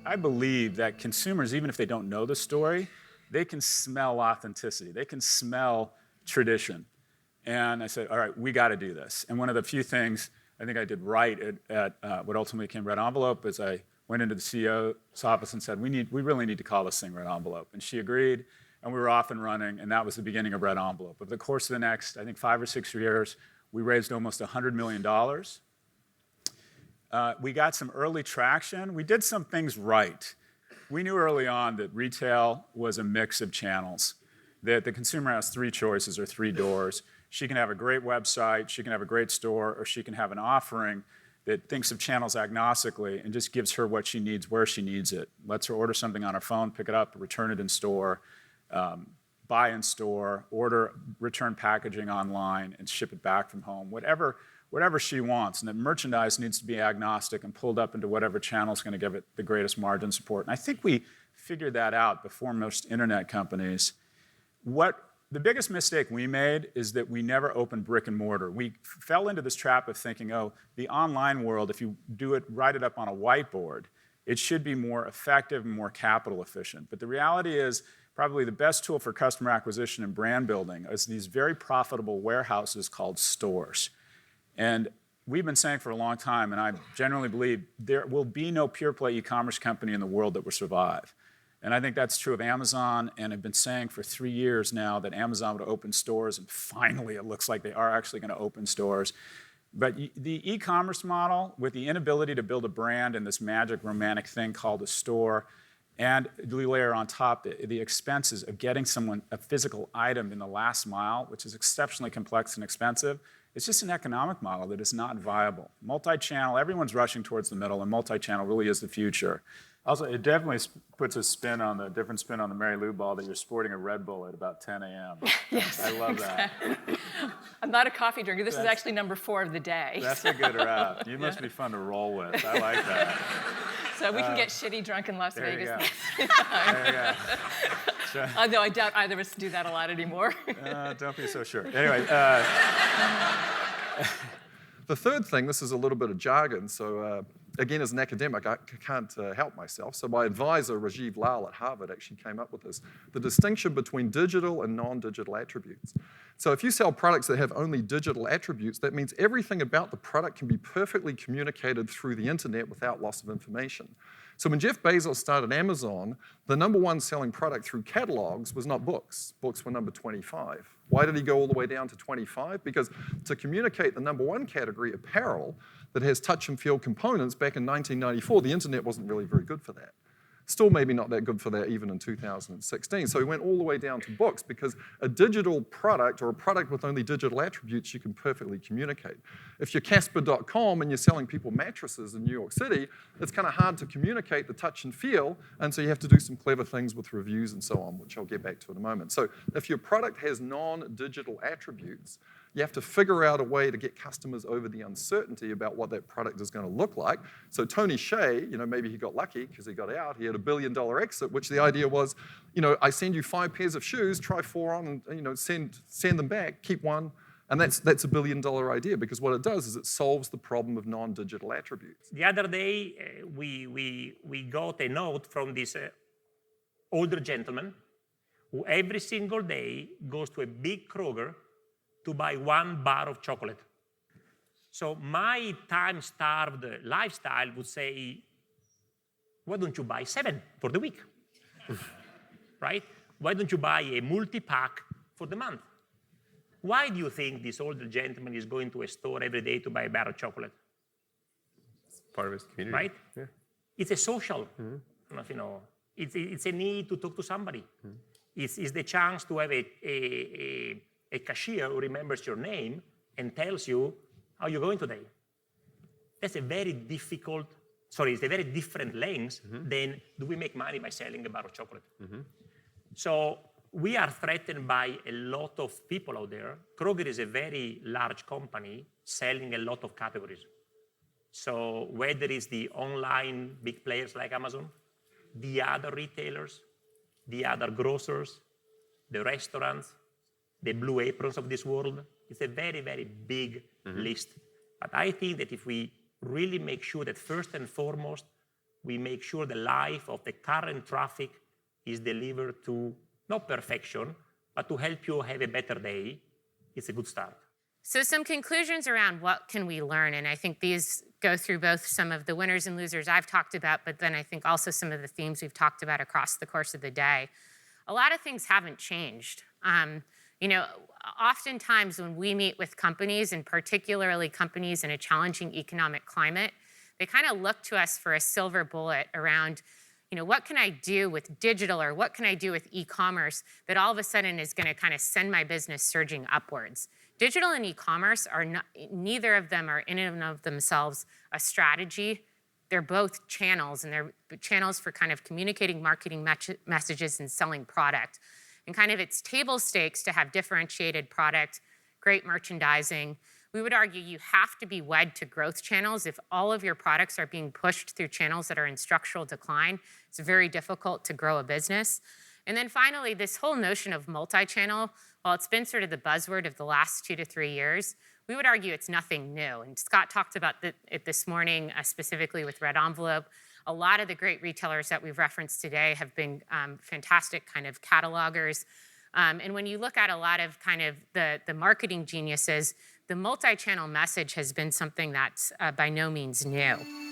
I believe that consumers, even if they don't know the story, they can smell authenticity. They can smell tradition. And I said, all right, we got to do this. And one of the few things I think I did right at what ultimately became Red Envelope is I went into the CEO's office and said, we really need to call this thing Red Envelope. And she agreed, and we were off and running, and that was the beginning of Red Envelope. Over the course of the next, I think, 5 or 6 years, we raised almost $100 million. We got some early traction. We did some things right. We knew early on that retail was a mix of channels, that the consumer has 3 choices or 3 doors. She can have a great website, she can have a great store, or she can have an offering that thinks of channels agnostically and just gives her what she needs where she needs it. Lets her order something on her phone, pick it up, return it in store, buy in store, order, return packaging online, and ship it back from home, whatever she wants. And that merchandise needs to be agnostic and pulled up into whatever channel is going to give it the greatest margin support. And I think we figured that out before most internet companies. The biggest mistake we made is that we never opened brick and mortar. We fell into this trap of thinking, oh, the online world, if you write it up on a whiteboard, it should be more effective and more capital efficient. But the reality is, probably the best tool for customer acquisition and brand building is these very profitable warehouses called stores. And we've been saying for a long time, and I generally believe, there will be no pure play e-commerce company in the world that will survive. And I think that's true of Amazon, and I've been saying for 3 years now that Amazon would open stores, and finally it looks like they are actually going to open stores. But the e-commerce model, with the inability to build a brand and this magic romantic thing called a store, and we layer on top the expenses of getting someone a physical item in the last mile, which is exceptionally complex and expensive, it's just an economic model that is not viable. Multi-channel, everyone's rushing towards the middle, and multi-channel really is the future. Also, it definitely puts a different spin on the Mary Lou ball that you're sporting a Red Bull at about 10 a.m. Yes, I love that. I'm not a coffee drinker. This is actually number 4 of the day. That's a good wrap. You must be fun to roll with. I like that. So we can get shitty drunk in Las Vegas. There you go. Although I doubt either of us do that a lot anymore. Don't be so sure. Anyway. The third thing, this is a little bit of jargon, so again, as an academic, I can't help myself. So my advisor, Rajiv Lal at Harvard, actually came up with this, the distinction between digital and non-digital attributes. So if you sell products that have only digital attributes, that means everything about the product can be perfectly communicated through the internet without loss of information. So when Jeff Bezos started Amazon, the #1 selling product through catalogs was not books. Books were number 25. Why did he go all the way down to 25? Because to communicate the #1 category, apparel, that has touch and feel components back in 1994, the internet wasn't really very good for that. Still maybe not that good for that even in 2016. So he went all the way down to books because a digital product or a product with only digital attributes you can perfectly communicate. If you're Casper.com and you're selling people mattresses in New York City, it's kind of hard to communicate the touch and feel, and so you have to do some clever things with reviews and so on, which I'll get back to in a moment. So if your product has non-digital attributes, you have to figure out a way to get customers over the uncertainty about what that product is going to look like. So Tony Hsieh, maybe he got lucky because he got out. He had $1 billion exit, which the idea was, I send you 5 pairs of shoes, try 4 on, and send them back, keep 1, and that's $1 billion idea because what it does is it solves the problem of non-digital attributes. The other day, we got a note from this older gentleman who every single day goes to a big Kroger to buy 1 bar of chocolate. So my time-starved lifestyle would say, why don't you buy 7 for the week, right? Why don't you buy a multi-pack for the month? Why do you think this older gentleman is going to a store every day to buy a bar of chocolate? It's part of his community. Right? Yeah. It's a social, it's a need to talk to somebody. It's the chance to have a cashier who remembers your name and tells you how you're going today. That's a very difficult, it's a very different lens than do we make money by selling a bar of chocolate. So we are threatened by a lot of people out there. Kroger is a very large company selling a lot of categories. So whether it's the online big players like Amazon, the other retailers, the other grocers, the restaurants, the Blue Aprons of this world. It's a very, very big list. But I think that if we really make sure that first and foremost, we make sure the life of the current traffic is delivered to, not perfection, but to help you have a better day. It's a good start. So some conclusions around what can we learn, and I think these go through both some of the winners and losers I've talked about, but then I think also some of the themes we've talked about across the course of the day. A lot of things haven't changed. Oftentimes when we meet with companies, and particularly companies in a challenging economic climate, they kind of look to us for a silver bullet around, what can I do with digital, or what can I do with e-commerce that all of a sudden is going to kind of send my business surging upwards. Digital and e-commerce are not, neither of them are in and of themselves a strategy. They're both channels, and they're channels for kind of communicating marketing messages and selling product. And kind of it's table stakes to have differentiated product, great merchandising. We would argue you have to be wed to growth channels. If all of your products are being pushed through channels that are in structural decline, it's very difficult to grow a business. And then finally, this whole notion of multi-channel, while it's been sort of the buzzword of the last 2 to 3 years, we would argue it's nothing new. And Scott talked about it this morning, specifically with Red Envelope. A lot of the great retailers that we've referenced today have been fantastic kind of catalogers. And when you look at a lot of kind of the marketing geniuses, the multi-channel message has been something that's by no means new.